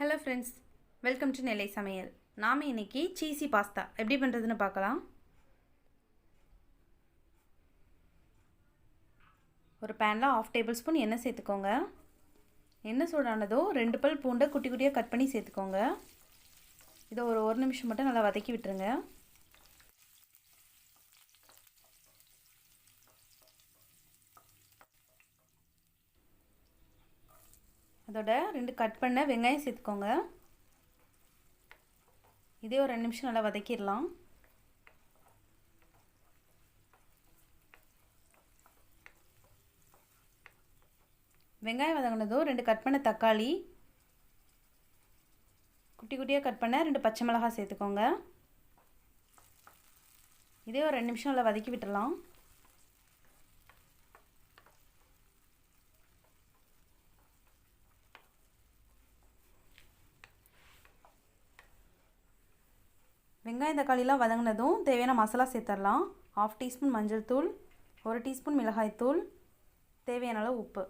Hello friends, welcome to நெல்லை சமையல். நாம் இன்றைக்கி சீஸி பாஸ்தா எப்படி பண்ணுறதுன்னு பார்க்கலாம். ஒரு பேனில் 1/2 டேபிள் ஸ்பூன் எண்ணெய் சேர்த்துக்கோங்க. எண்ணெய் சூடானதோ 2 பல் பூண்டை குட்டி குட்டியாக கட் பண்ணி சேர்த்துக்கோங்க. இதை ஒரு நிமிஷம் மட்டும் நல்லா வதக்கி விட்டுருங்க. அதோட 2 கட் பண்ண வெங்காயம் சேர்த்துக்கோங்க. இதே ஒரு 2 நிமிஷம் நல்லா வதக்கிடலாம். வெங்காயம் வதங்கினதோ 2 கட் பண்ண தக்காளி, குட்டி குட்டியாக கட் பண்ண 2 பச்சை மிளகாய் சேர்த்துக்கோங்க. இதே ஒரு 2 நிமிஷம் நல்லா வதக்கி விட்டுடலாம். வெங்காயம் தக்காளிலாம் வதங்கினதும் தேவையான மசாலா சேர்த்துடலாம். 1/2 டீஸ்பூன் மஞ்சள் தூள், 1 டீஸ்பூன் மிளகாய் தூள், தேவையான அளவு உப்பு,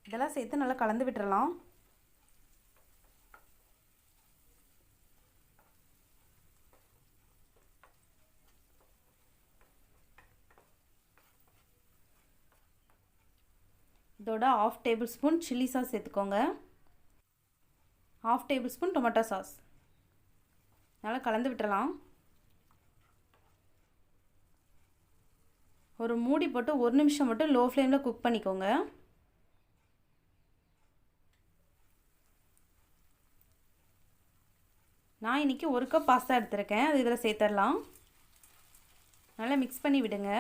இதெல்லாம் சேர்த்து நல்லா கலந்து விட்டுறலாம். இதோட 1/2 டேபிள் ஸ்பூன் சில்லி சாஸ் சேர்த்துக்கோங்க. 1/2 டேபிள் ஸ்பூன் டொமேட்டோ சாஸ், நல்லா கலந்து விட்டுறலாம். ஒரு மூடி போட்டு 1 நிமிஷம் மட்டும் லோ ஃப்ளேமில் குக் பண்ணிக்கோங்க. நான் இன்றைக்கி 1 கப் பாஸ்தா எடுத்திருக்கேன், அது இதில் சேர்த்துடலாம். நல்லா மிக்ஸ் பண்ணி விடுங்க.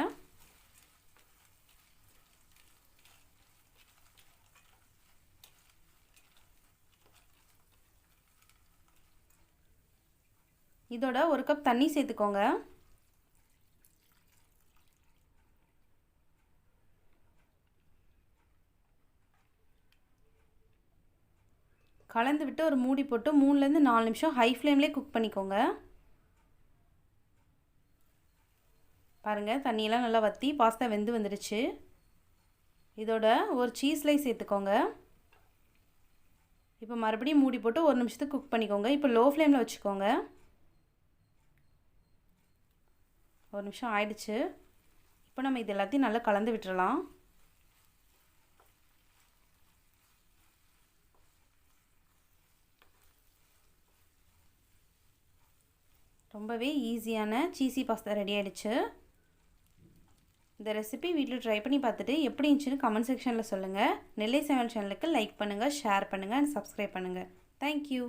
இதோட 1 கப் தண்ணி சேர்த்துக்கோங்க. கலந்து விட்டு ஒரு மூடி போட்டு 3லேருந்து 4 நிமிஷம் ஹை ஃப்ளேம்லேயே குக் பண்ணிக்கோங்க. பாருங்கள், தண்ணியெல்லாம் நல்லா வற்றி பாஸ்தா வெந்து வந்துடுச்சு. இதோட ஒரு சீஸ் ஸ்லைஸ் சேர்த்துக்கோங்க. இப்போ மறுபடியும் மூடி போட்டு 1 நிமிஷத்துக்கு குக் பண்ணிக்கோங்க. இப்போ லோ ஃப்ளேமில் வச்சுக்கோங்க. 1 நிமிஷம் ஆயிடுச்சு. இப்போ நம்ம இது எல்லாத்தையும் நல்லா கலந்து விட்டுறலாம். ரொம்பவே ஈஸியான சீஸி பாஸ்தா ரெடி ஆகிடுச்சு. இந்த ரெசிபி வீட்டில் ட்ரை பண்ணி பார்த்துட்டு எப்படி இருந்துச்சுன்னு கமெண்ட் செக்ஷனில் சொல்லுங்கள். நெல்லை சமையல் சேனலுக்கு லைக் பண்ணுங்கள், ஷேர் பண்ணுங்கள் அண்ட் சப்ஸ்கிரைப் பண்ணுங்கள். தேங்க்யூ.